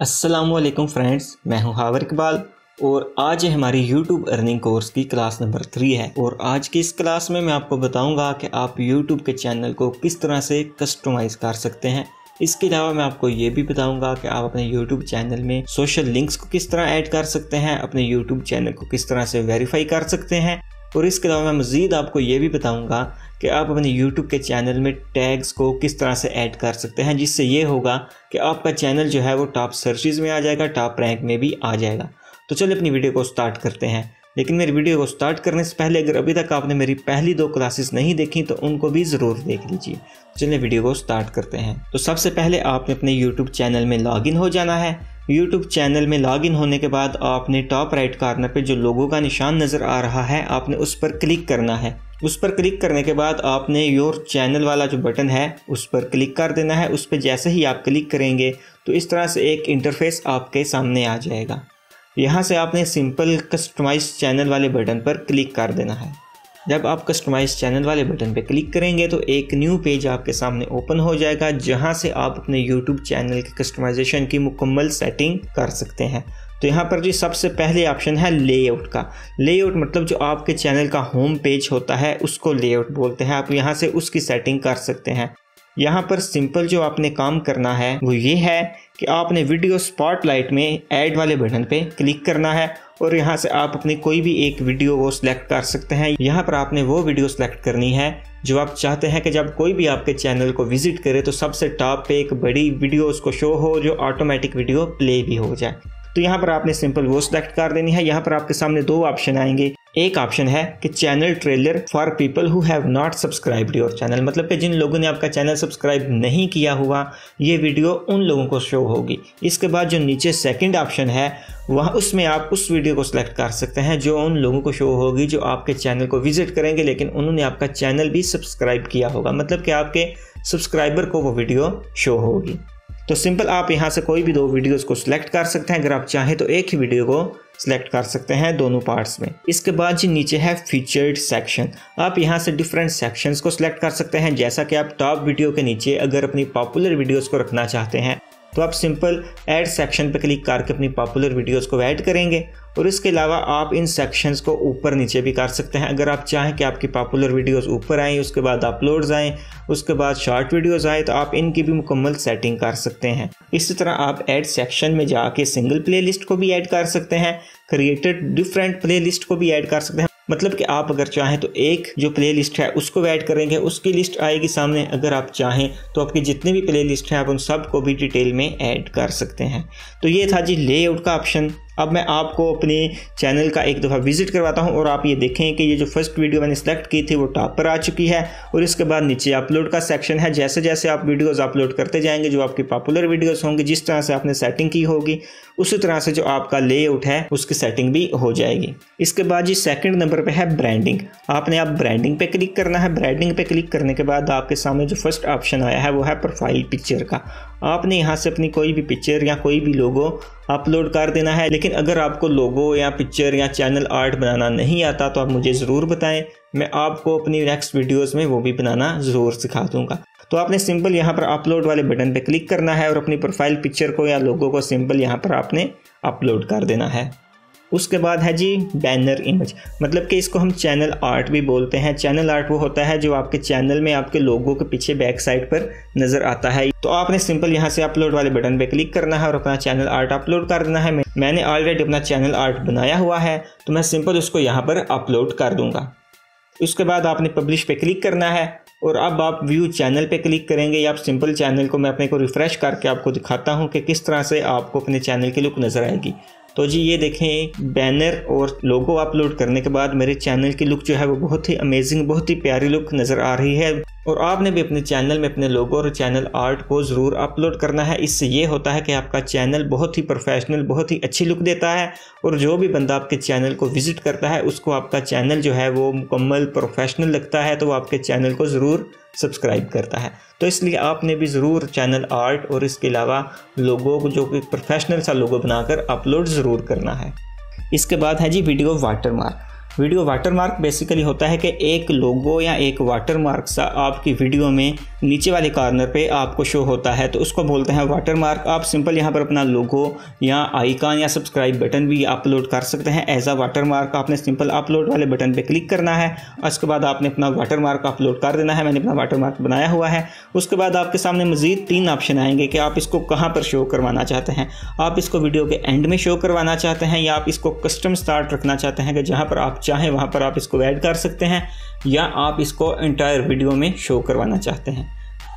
अस्सलामुअलैकुम फ्रेंड्स, मैं हूं हावर इकबाल और आज हमारी YouTube अर्निंग कोर्स की क्लास नंबर 3 है। और आज की इस क्लास में मैं आपको बताऊंगा कि आप YouTube के चैनल को किस तरह से कस्टमाइज़ कर सकते हैं। इसके अलावा मैं आपको ये भी बताऊंगा कि आप अपने YouTube चैनल में सोशल लिंक्स को किस तरह ऐड कर सकते हैं, अपने YouTube चैनल को किस तरह से वेरीफाई कर सकते हैं। और इसके अलावा मैं मज़ीद आपको ये भी बताऊंगा कि आप अपने YouTube के चैनल में टैग्स को किस तरह से ऐड कर सकते हैं, जिससे ये होगा कि आपका चैनल जो है वो टॉप सर्चेज़ में आ जाएगा, टॉप रैंक में भी आ जाएगा। तो चलिए अपनी वीडियो को स्टार्ट करते हैं। लेकिन मेरी वीडियो को स्टार्ट करने से पहले अगर अभी तक आपने मेरी पहली 2 क्लासेस नहीं देखी तो उनको भी ज़रूर देख लीजिए। चलिए वीडियो को स्टार्ट करते हैं। तो सबसे पहले आपने अपने YouTube चैनल में लॉगिन हो जाना है। YouTube चैनल में लॉगिन होने के बाद आपने टॉप राइट कॉर्नर पे जो लोगो का निशान नज़र आ रहा है आपने उस पर क्लिक करना है। उस पर क्लिक करने के बाद आपने योर चैनल वाला जो बटन है उस पर क्लिक कर देना है। उस पर जैसे ही आप क्लिक करेंगे तो इस तरह से एक इंटरफेस आपके सामने आ जाएगा। यहाँ से आपने सिंपल कस्टमाइज चैनल वाले बटन पर क्लिक कर देना है। जब आप कस्टमाइज चैनल वाले बटन पर क्लिक करेंगे तो एक न्यू पेज आपके सामने ओपन हो जाएगा, जहाँ से आप अपने YouTube चैनल के कस्टमाइजेशन की मुकम्मल सेटिंग कर सकते हैं। तो यहाँ पर जी सबसे पहले ऑप्शन है लेआउट का। लेआउट मतलब जो आपके चैनल का होम पेज होता है उसको लेआउट बोलते हैं। आप यहाँ से उसकी सेटिंग कर सकते हैं। यहाँ पर सिंपल जो आपने काम करना है वो ये है कि आपने वीडियो स्पॉटलाइट में ऐड वाले बटन पे क्लिक करना है और यहाँ से आप अपनी कोई भी एक वीडियो को सिलेक्ट कर सकते हैं। यहाँ पर आपने वो वीडियो सिलेक्ट करनी है जो आप चाहते हैं कि जब कोई भी आपके चैनल को विजिट करे तो सबसे टॉप पे एक बड़ी वीडियो उसको शो हो, जो ऑटोमेटिक वीडियो प्ले भी हो जाए। तो यहाँ पर आपने सिंपल वो सिलेक्ट कर देनी है। यहाँ पर आपके सामने 2 ऑप्शन आएंगे। एक ऑप्शन है कि channel trailer for people who have not subscribed your channel, मतलब कि जिन लोगों ने आपका चैनल सब्सक्राइब नहीं किया हुआ ये वीडियो उन लोगों को शो होगी। इसके बाद जो नीचे सेकंड ऑप्शन है वहाँ उसमें आप उस वीडियो को सिलेक्ट कर सकते हैं जो उन लोगों को शो होगी जो आपके चैनल को विजिट करेंगे लेकिन उन्होंने आपका चैनल भी सब्सक्राइब किया होगा, मतलब कि आपके सब्सक्राइबर को वो वीडियो शो होगी। तो सिंपल आप यहाँ से कोई भी 2 वीडियोस को सिलेक्ट कर सकते हैं। अगर आप चाहें तो एक ही वीडियो को सिलेक्ट कर सकते हैं दोनों पार्ट्स में। इसके बाद जी नीचे है फीचर्ड सेक्शन। आप यहाँ से डिफरेंट सेक्शंस को सिलेक्ट कर सकते हैं। जैसा कि आप टॉप वीडियो के नीचे अगर अपनी पॉपुलर वीडियोस को रखना चाहते हैं तो आप सिंपल ऐड सेक्शन पर क्लिक करके अपनी पॉपुलर वीडियोस को ऐड करेंगे। और इसके अलावा आप इन सेक्शंस को ऊपर नीचे भी कर सकते हैं। अगर आप चाहें कि आपकी पॉपुलर वीडियोस ऊपर आएँ, उसके बाद अपलोड्स आएँ, उसके बाद शॉर्ट वीडियोस आए, तो आप इनकी भी मुकम्मल सेटिंग कर सकते हैं। इसी तरह आप ऐड सेक्शन में जाके सिंगल प्लेलिस्ट को भी ऐड कर सकते हैं, क्रिएटेड डिफरेंट प्लेलिस्ट को भी ऐड कर सकते हैं। मतलब कि आप अगर चाहें तो एक जो प्ले लिस्ट है उसको ऐड करेंगे, उसकी लिस्ट आएगी सामने। अगर आप चाहें तो आपकी जितने भी प्ले लिस्ट हैं आप उन सब को भी डिटेल में ऐड कर सकते हैं। तो ये था जी लेआउट का ऑप्शन। अब मैं आपको अपने चैनल का एक दफ़ा विजिट करवाता हूं और आप ये देखें कि ये जो फर्स्ट वीडियो मैंने सेलेक्ट की थी वो टॉप पर आ चुकी है। और इसके बाद नीचे अपलोड का सेक्शन है। जैसे जैसे आप वीडियोस अपलोड करते जाएंगे जो आपकी पॉपुलर वीडियोस होंगी, जिस तरह से आपने सेटिंग की होगी उसी तरह से जो आपका लेआउट है उसकी सेटिंग भी हो जाएगी। इसके बाद जी सेकंड नंबर पे है ब्रांडिंग। आपने आप ब्रांडिंग पे क्लिक करना है। ब्रांडिंग पे क्लिक करने के बाद आपके सामने जो फर्स्ट ऑप्शन आया है वो है प्रोफाइल पिक्चर का। आपने यहाँ से अपनी कोई भी पिक्चर या कोई भी लोगो अपलोड कर देना है। लेकिन अगर आपको लोगो या पिक्चर या चैनल आर्ट बनाना नहीं आता तो आप मुझे ज़रूर बताएं, मैं आपको अपनी नेक्स्ट वीडियोस में वो भी बनाना ज़रूर सिखा दूंगा। तो आपने सिंपल यहाँ पर अपलोड वाले बटन पे क्लिक करना है और अपनी प्रोफाइल पिक्चर को या लोगो को सिंपल यहाँ पर आपने अपलोड कर देना है। उसके बाद है जी बैनर इमेज, मतलब कि इसको हम चैनल आर्ट भी बोलते हैं। चैनल आर्ट वो होता है जो आपके चैनल में आपके लोगो के पीछे बैक साइड पर नज़र आता है। तो आपने सिंपल यहाँ से अपलोड वाले बटन पे क्लिक करना है और अपना चैनल आर्ट अपलोड कर देना है। मैंने ऑलरेडी अपना चैनल आर्ट बनाया हुआ है तो मैं सिंपल उसको यहाँ पर अपलोड कर दूँगा। उसके बाद आपने पब्लिश पे क्लिक करना है और अब आप व्यू चैनल पे क्लिक करेंगे या आप सिंपल चैनल को मैं अपने को रिफ़्रेश करके आपको दिखाता हूँ कि किस तरह से आपको अपने चैनल की लुक नज़र आएगी। तो जी ये देखें, बैनर और लोगो अपलोड करने के बाद मेरे चैनल की लुक जो है वो बहुत ही अमेजिंग, बहुत ही प्यारी लुक नज़र आ रही है। और आपने भी अपने चैनल में अपने लोगो और चैनल आर्ट को ज़रूर अपलोड करना है। इससे ये होता है कि आपका चैनल बहुत ही प्रोफेशनल, बहुत ही अच्छी लुक देता है और जो भी बंदा आपके चैनल को विजिट करता है उसको आपका चैनल जो है वो मुकम्मल प्रोफेशनल लगता है, तो वो आपके चैनल को ज़रूर सब्सक्राइब करता है। तो इसलिए आपने भी ज़रूर चैनल आर्ट और इसके अलावा लोगो को जो कि प्रोफेशनल सा लोगो बनाकर अपलोड ज़रूर करना है। इसके बाद है जी video watermark. Video watermark basically होता है कि एक लोगो या एक वाटरमार्क सा आपकी वीडियो में नीचे वाले कॉर्नर पे आपको शो होता है, तो उसको बोलते हैं वाटरमार्क। आप सिंपल यहाँ पर अपना लोगो या आइकन या सब्सक्राइब बटन भी अपलोड कर सकते हैं एज अ वाटरमार्क। आपने सिंपल अपलोड वाले बटन पे क्लिक करना है, उसके बाद आपने अपना वाटरमार्क अपलोड कर देना है। मैंने अपना वाटरमार्क बनाया हुआ है। उसके बाद आपके सामने मज़ीद 3 ऑप्शन आएंगे कि आप इसको कहाँ पर शो करवाना चाहते हैं। आप इसको वीडियो के एंड में शो करवाना चाहते हैं, या आप इसको कस्टम स्टार्ट रखना चाहते हैं कि जहाँ पर आप चाहें वहाँ पर आप इसको ऐड कर सकते हैं, या आप इसको एंटायर वीडियो में शो करवाना चाहते हैं।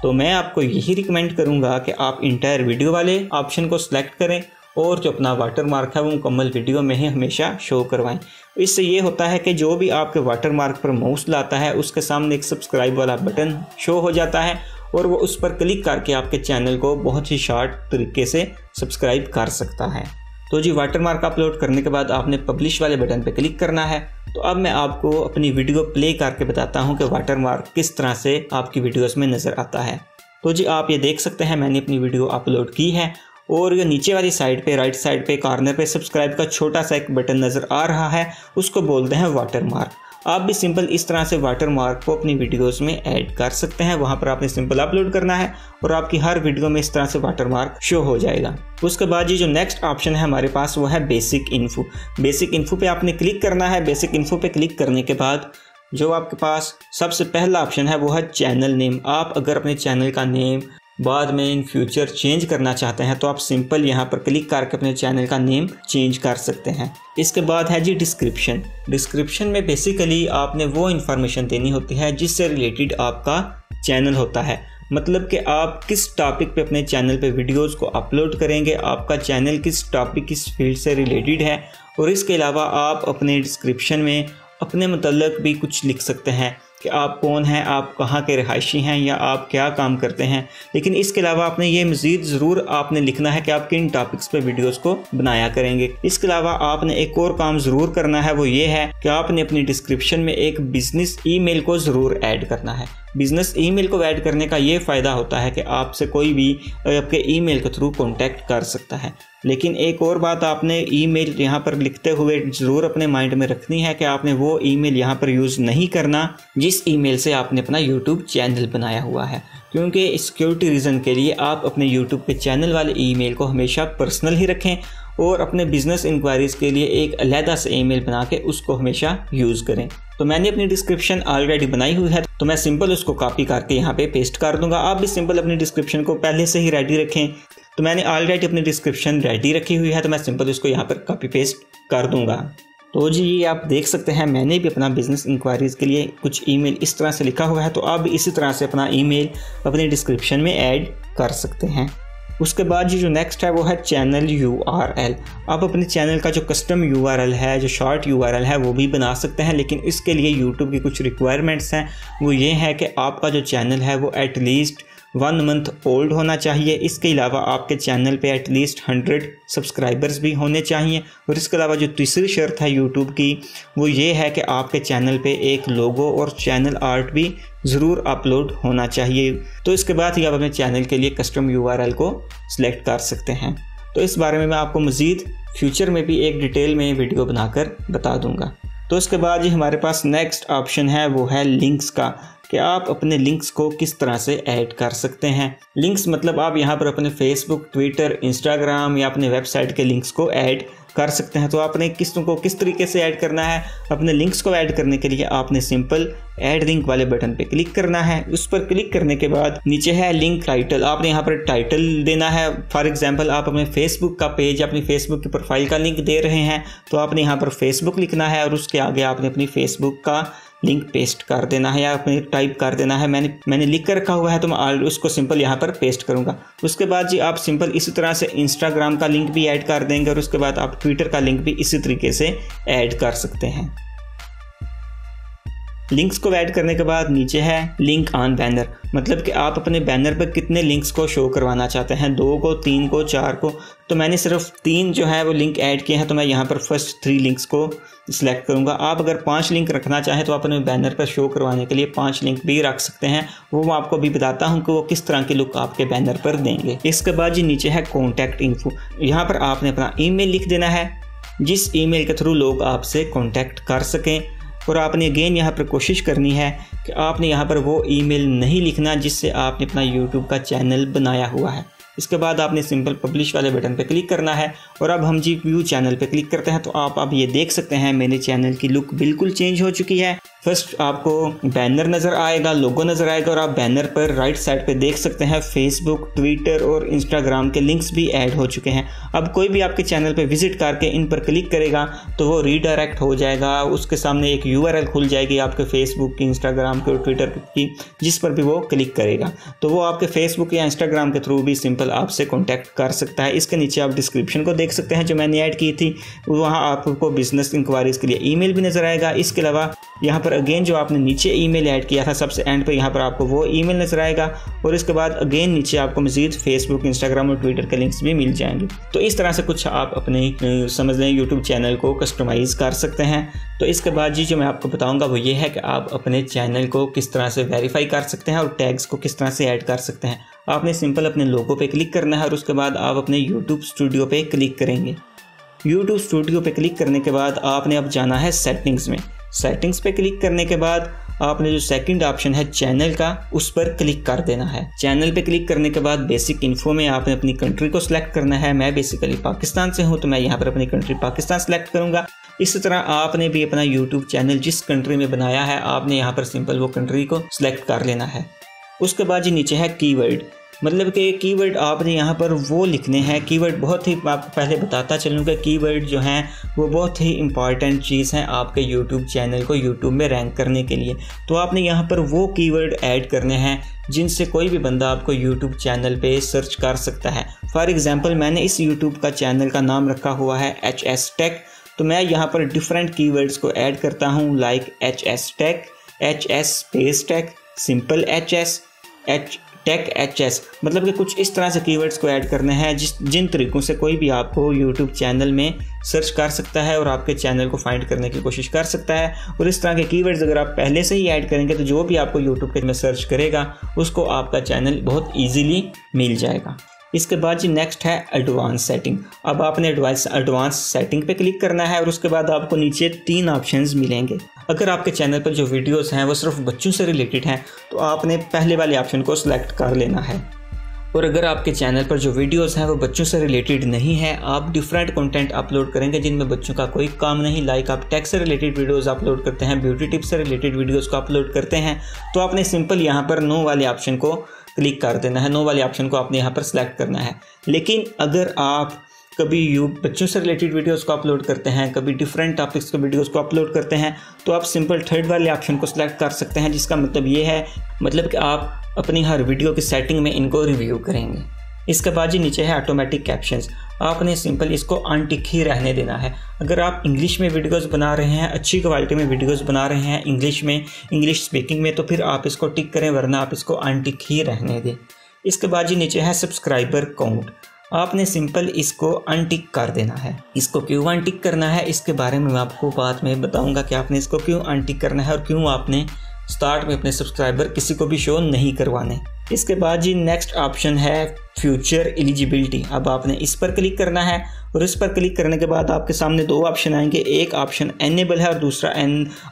तो मैं आपको यही रिकमेंड करूँगा कि आप एंटायर वीडियो वाले ऑप्शन को सिलेक्ट करें और जो अपना वाटरमार्क है वो मुकम्मल वीडियो में ही हमेशा शो करवाएं। इससे ये होता है कि जो भी आपके वाटरमार्क पर माउस लाता है उसके सामने एक सब्सक्राइब वाला बटन शो हो जाता है और वो उस पर क्लिक करके आपके चैनल को बहुत ही शॉर्ट तरीके से सब्सक्राइब कर सकता है। तो जी वाटरमार्क अपलोड करने के बाद आपने पब्लिश वाले बटन पर क्लिक करना है। तो अब मैं आपको अपनी वीडियो प्ले करके बताता हूं कि वाटरमार्क किस तरह से आपकी वीडियोस में नज़र आता है। तो जी आप ये देख सकते हैं मैंने अपनी वीडियो अपलोड की है और ये नीचे वाली साइड पे राइट साइड पे कॉर्नर पे सब्सक्राइब का छोटा सा एक बटन नज़र आ रहा है, उसको बोलते हैं वाटरमार्क। आप भी सिंपल इस तरह से वाटरमार्क को अपनी वीडियोस में ऐड कर सकते हैं। वहां पर आपने सिंपल अपलोड करना है और आपकी हर वीडियो में इस तरह से वाटरमार्क शो हो जाएगा। उसके बाद ये जो नेक्स्ट ऑप्शन है हमारे पास वो है बेसिक इन्फो। बेसिक इन्फो पे आपने क्लिक करना है। बेसिक इन्फो पे क्लिक करने के बाद जो आपके पास सबसे पहला ऑप्शन है वो है चैनल नेम। आप अगर अपने चैनल का नेम बाद में इन फ्यूचर चेंज करना चाहते हैं तो आप सिंपल यहाँ पर क्लिक करके अपने चैनल का नेम चेंज कर सकते हैं। इसके बाद है जी डिस्क्रिप्शन। डिस्क्रिप्शन में बेसिकली आपने वो इन्फॉर्मेशन देनी होती है जिससे रिलेटेड आपका चैनल होता है। मतलब कि आप किस टॉपिक पे अपने चैनल पे वीडियोस को अपलोड करेंगे, आपका चैनल किस टॉपिक किस फील्ड से रिलेटेड है। और इसके अलावा आप अपने डिस्क्रिप्शन में अपने मतलब भी कुछ लिख सकते हैं कि आप कौन हैं, आप कहाँ के रहायशी हैं या आप क्या काम करते हैं। लेकिन इसके अलावा आपने ये मज़ीद ज़रूर आपने लिखना है कि आप किन टॉपिक्स पे वीडियोस को बनाया करेंगे। इसके अलावा आपने एक और काम ज़रूर करना है, वो ये है कि आपने अपनी डिस्क्रिप्शन में एक बिज़नेस ईमेल को ज़रूर ऐड करना है। बिज़नेस ईमेल को ऐड करने का ये फ़ायदा होता है कि आपसे कोई भी आपके ईमेल के थ्रू कॉन्टैक्ट कर सकता है। लेकिन एक और बात आपने ईमेल यहाँ पर लिखते हुए ज़रूर अपने माइंड में रखनी है कि आपने वो ईमेल यहाँ पर यूज़ नहीं करना जिस ईमेल से आपने अपना यूट्यूब चैनल बनाया हुआ है, क्योंकि सिक्योरिटी रीज़न के लिए आप अपने यूट्यूब के चैनल वाले ईमेल को हमेशा पर्सनल ही रखें और अपने बिज़नेस इंक्वायरीज़ के लिए एक अलहदा से ईमेल बना के उसको हमेशा यूज़ करें। तो मैंने अपनी डिस्क्रिप्शन ऑलरेडी बनाई हुई है, तो मैं सिंपल उसको कॉपी करके यहाँ पे पेस्ट कर दूंगा। आप भी सिंपल अपनी डिस्क्रिप्शन को पहले से ही रेडी रखें। तो मैंने ऑलरेडी अपनी डिस्क्रिप्शन रेडी रखी हुई है, तो मैं सिंपल उसको यहाँ पर कॉपी पेस्ट कर दूंगा। तो जी ये आप देख सकते हैं मैंने भी अपना बिज़नेस इंक्वायरीज़ के लिए कुछ ईमेल इस तरह से लिखा हुआ है, तो आप भी इसी तरह से अपना ईमेल अपनी डिस्क्रिप्शन में ऐड कर सकते हैं। उसके बाद जो नेक्स्ट है वो है चैनल URL। आप अपने चैनल का जो कस्टम URL है, जो शॉर्ट URL है, वो भी बना सकते हैं। लेकिन इसके लिए यूट्यूब की कुछ रिक्वायरमेंट्स हैं। वो ये है कि आपका जो चैनल है वो एटलीस्ट 1 मंथ ओल्ड होना चाहिए। इसके अलावा आपके चैनल पे एटलीस्ट 100 सब्सक्राइबर्स भी होने चाहिए। और इसके अलावा जो तीसरी शर्त है यूट्यूब की वो ये है कि आपके चैनल पे एक लोगो और चैनल आर्ट भी ज़रूर अपलोड होना चाहिए। तो इसके बाद ही आप अपने चैनल के लिए कस्टम URL को सिलेक्ट कर सकते हैं। तो इस बारे में मैं आपको मज़ीद फ्यूचर में भी एक डिटेल में वीडियो बनाकर बता दूंगा। तो इसके बाद ही हमारे पास नेक्स्ट ऑप्शन है वो है लिंक्स का, कि आप अपने लिंक्स को किस तरह से ऐड कर सकते हैं। लिंक्स मतलब आप यहाँ पर अपने फेसबुक, ट्विटर, इंस्टाग्राम या अपने वेबसाइट के लिंक्स को ऐड कर सकते हैं। तो आपने किस तरीके से ऐड करना है। अपने लिंक्स को ऐड करने के लिए आपने सिंपल ऐड लिंक वाले बटन पे क्लिक करना है। उस पर क्लिक करने के बाद नीचे है लिंक टाइटल। आपने यहाँ पर टाइटल देना है। फॉर एग्जांपल आप अपने फेसबुक का पेज, अपनी फेसबुक की प्रोफाइल का लिंक दे रहे हैं, तो आपने यहाँ पर फेसबुक लिखना है और उसके आगे आपने अपनी फेसबुक का लिंक पेस्ट कर देना है या अपने टाइप कर देना है। मैंने लिख कर रखा हुआ है, तो मैं उसको सिंपल यहाँ पर पेस्ट करूँगा। उसके बाद जी आप सिंपल इसी तरह से इंस्टाग्राम का लिंक भी ऐड कर देंगे और उसके बाद आप ट्विटर का लिंक भी इसी तरीके से ऐड कर सकते हैं। लिंक्स को ऐड करने के बाद नीचे है लिंक ऑन बैनर। मतलब कि आप अपने बैनर पर कितने लिंक्स को शो करवाना चाहते हैं, 2 को, 3 को, 4 को। तो मैंने सिर्फ 3 जो है वो लिंक ऐड किए हैं, तो मैं यहाँ पर फर्स्ट 3 लिंक्स को सिलेक्ट करूँगा। आप अगर 5 लिंक रखना चाहें तो आप अपने बैनर पर शो करवाने के लिए 5 लिंक भी रख सकते हैं। वो मैं आपको अभी बताता हूँ कि वो किस तरह की लुक आपके बैनर पर देंगे। इसके बाद जी नीचे है कॉन्टैक्ट इन्फो। यहाँ पर आपने अपना ईमेल लिख देना है जिस ईमेल के थ्रू लोग आपसे कांटेक्ट कर सकें। और आपने अगेन यहाँ पर कोशिश करनी है कि आपने यहाँ पर वो ईमेल नहीं लिखना जिससे आपने अपना यूट्यूब का चैनल बनाया हुआ है। इसके बाद आपने सिंपल पब्लिश वाले बटन पे क्लिक करना है। और अब हम जी व्यू चैनल पे क्लिक करते हैं तो आप अब ये देख सकते हैं मेरे चैनल की लुक बिल्कुल चेंज हो चुकी है। फर्स्ट आपको बैनर नज़र आएगा, लोगो नज़र आएगा, और आप बैनर पर राइट साइड पे देख सकते हैं फेसबुक, ट्विटर और इंस्टाग्राम के लिंक्स भी ऐड हो चुके हैं। अब कोई भी आपके चैनल पे विजिट करके इन पर क्लिक करेगा तो वो रीडायरेक्ट हो जाएगा, उसके सामने एक URL खुल जाएगी आपके फेसबुक की, इंस्टाग्राम की और ट्विटर की, जिस पर भी वो क्लिक करेगा तो वो आपके फेसबुक या इंस्टाग्राम के थ्रू भी सिंपल आपसे कॉन्टैक्ट कर सकता है। इसके नीचे आप डिस्क्रिप्शन को देख सकते हैं जो मैंने ऐड की थी, वहाँ आपको बिजनेस इंक्वायरीज के लिए ईमेल भी नज़र आएगा। इसके अलावा यहाँ पर अगेन जो आपने नीचे ईमेल ऐड किया था सबसे एंड पे, यहाँ पर आपको वो ईमेल नज़र आएगा। और इसके बाद अगेन नीचे आपको मज़ीद फेसबुक, इंस्टाग्राम और ट्विटर के लिंक्स भी मिल जाएंगे। तो इस तरह से कुछ आप अपने समझ लें यूट्यूब चैनल को कस्टमाइज़ कर सकते हैं। तो इसके बाद जी जो मैं आपको बताऊंगा वो ये है कि आप अपने चैनल को किस तरह से वेरीफाई कर सकते हैं और टैग्स को किस तरह से ऐड कर सकते हैं। आपने सिंपल अपने लोगो पे क्लिक करना है और उसके बाद आप अपने यूट्यूब स्टूडियो पे क्लिक करेंगे। यूट्यूब स्टूडियो पे क्लिक करने के बाद आपने अब जाना है सेटिंग्स में। सेटिंग्स पे क्लिक करने के बाद आपने जो सेकंड ऑप्शन है चैनल का, उस पर क्लिक कर देना है। चैनल पे क्लिक करने के बाद बेसिक इन्फो में आपने अपनी कंट्री को सिलेक्ट करना है। मैं बेसिकली पाकिस्तान से हूँ तो मैं यहाँ पर अपनी कंट्री पाकिस्तान सेलेक्ट करूँगा। इसी तरह आपने भी अपना यूट्यूब चैनल जिस कंट्री में बनाया है आपने यहाँ पर सिंपल वो कंट्री को सिलेक्ट कर लेना है। उसके बाद जी नीचे है कीवर्ड, मतलब कि कीवर्ड आपने यहाँ पर वो लिखने हैं। कीवर्ड बहुत ही आपको पहले बताता चलूँ कि कीवर्ड जो हैं वो बहुत ही इंपॉर्टेंट चीज़ हैं आपके यूट्यूब चैनल को यूट्यूब में रैंक करने के लिए। तो आपने यहाँ पर वो कीवर्ड ऐड करने हैं जिनसे कोई भी बंदा आपको यूट्यूब चैनल पे सर्च कर सकता है। फॉर एग्जांपल मैंने इस यूट्यूब का चैनल का नाम रखा हुआ है HS टेक, तो मैं यहाँ पर डिफरेंट कीवर्ड्स को ऐड करता हूँ like HS tech, HS space tech, simple HS, tech HS, मतलब कि कुछ इस तरह से कीवर्ड्स को ऐड करने हैं जिन तरीक़ों से कोई भी आपको यूट्यूब चैनल में सर्च कर सकता है और आपके चैनल को फाइंड करने की कोशिश कर सकता है। और इस तरह के कीवर्ड्स अगर आप पहले से ही ऐड करेंगे तो जो भी आपको यूट्यूब पे में सर्च करेगा उसको आपका चैनल बहुत ईजीली मिल जाएगा। इसके बाद जी नेक्स्ट है एडवांस सेटिंग। अब आपने एडवांस सेटिंग पे क्लिक करना है और उसके बाद आपको नीचे 3 ऑप्शंस मिलेंगे। अगर आपके चैनल पर जो वीडियोस हैं वो सिर्फ बच्चों से रिलेटेड हैं तो आपने पहले वाले ऑप्शन को सिलेक्ट कर लेना है। और अगर आपके चैनल पर जो वीडियोस हैं वो बच्चों से रिलेटेड नहीं है, आप डिफरेंट कंटेंट अपलोड करेंगे जिनमें बच्चों का कोई काम नहीं, लाइक आप टेक से रिलेटेड वीडियोस अपलोड करते हैं, ब्यूटी टिप्स से रिलेटेड वीडियोस को अपलोड करते हैं, तो आपने सिंपल यहाँ पर नो वाले ऑप्शन को क्लिक कर देना है। नो वाले ऑप्शन को आपने यहाँ पर सिलेक्ट करना है। लेकिन अगर आप कभी बच्चों से रिलेटेड वीडियोस को अपलोड करते हैं, कभी डिफरेंट टॉपिक्स के वीडियोस को अपलोड करते हैं, तो आप सिंपल थर्ड वाले ऑप्शन को सिलेक्ट कर सकते हैं, जिसका मतलब ये है कि आप अपनी हर वीडियो की सेटिंग में इनको रिव्यू करेंगे। इसके बाद जी नीचे है ऑटोमेटिक कैप्शंस। आपने सिंपल इसको अनटिक ही रहने देना है। अगर आप इंग्लिश में वीडियोस बना रहे हैं, अच्छी क्वालिटी में वीडियोस बना रहे हैं इंग्लिश स्पीकिंग में, तो फिर आप इसको टिक करें, वरना आप इसको अनटिक ही रहने दें। इसके बाद जी नीचे है सब्सक्राइबर काउंट। आपने सिंपल इसको अनटिक कर देना है। इसको क्यों अनटिक करना है इसके बारे में मैं आपको बाद में बताऊंगा कि आपने इसको क्यों अनटिक करना है और क्यों आपने स्टार्ट में अपने सब्सक्राइबर किसी को भी शो नहीं करवाने। इसके बाद जी नेक्स्ट ऑप्शन है फ्यूचर एलिजिबिलिटी। अब आपने इस पर क्लिक करना है और इस पर क्लिक करने के बाद आपके सामने 2 ऑप्शन आएंगे। एक ऑप्शन एनेबल है और दूसरा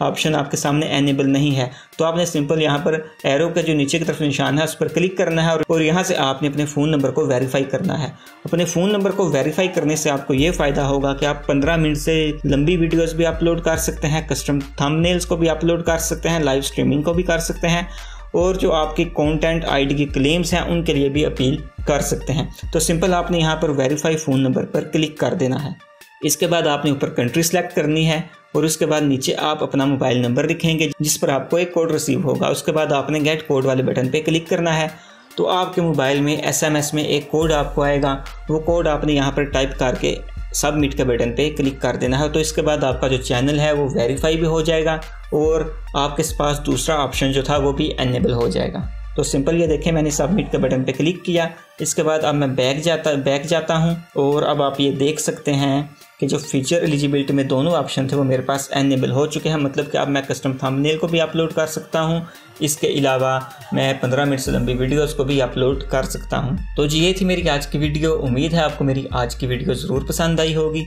ऑप्शन आपके सामने एनेबल नहीं है। तो आपने सिंपल यहाँ पर एरो का जो नीचे की तरफ निशान है उस पर क्लिक करना है और यहाँ से आपने अपने फ़ोन नंबर को वेरीफाई करना है। अपने फ़ोन नंबर को वेरीफाई करने से आपको ये फ़ायदा होगा कि आप 15 मिनट से लंबी वीडियोज़ भी अपलोड कर सकते हैं, कस्टम थंबनेल्स को भी अपलोड कर सकते हैं, लाइव स्ट्रीमिंग को भी कर सकते हैं और जो आपकी कंटेंट आईडी की क्लेम्स हैं उनके लिए भी अपील कर सकते हैं। तो सिंपल आपने यहाँ पर वेरीफाई फ़ोन नंबर पर क्लिक कर देना है। इसके बाद आपने ऊपर कंट्री सेलेक्ट करनी है और उसके बाद नीचे आप अपना मोबाइल नंबर लिखेंगे जिस पर आपको एक कोड रिसीव होगा। उसके बाद आपने गेट कोड वाले बटन पे क्लिक करना है तो आपके मोबाइल में SMS में एक कोड आपको आएगा। वो कोड आपने यहाँ पर टाइप करके सबमिट के बटन पे क्लिक कर देना है। तो इसके बाद आपका जो चैनल है वो वेरीफाई भी हो जाएगा और आपके पास दूसरा ऑप्शन जो था वो भी एनेबल हो जाएगा। तो सिंपल ये देखें, मैंने सबमिट के बटन पे क्लिक किया। इसके बाद अब मैं बैक जाता हूँ और अब आप ये देख सकते हैं कि जो फीचर एलिजिबिलिटी में दोनों ऑप्शन थे वो मेरे पास एनेबल हो चुके हैं। मतलब कि अब मैं कस्टम थंबनेल को भी अपलोड कर सकता हूँ, इसके अलावा मैं 15 मिनट से लंबी वीडियोस को भी अपलोड कर सकता हूँ। तो जी ये थी मेरी आज की वीडियो। उम्मीद है आपको मेरी आज की वीडियो ज़रूर पसंद आई होगी।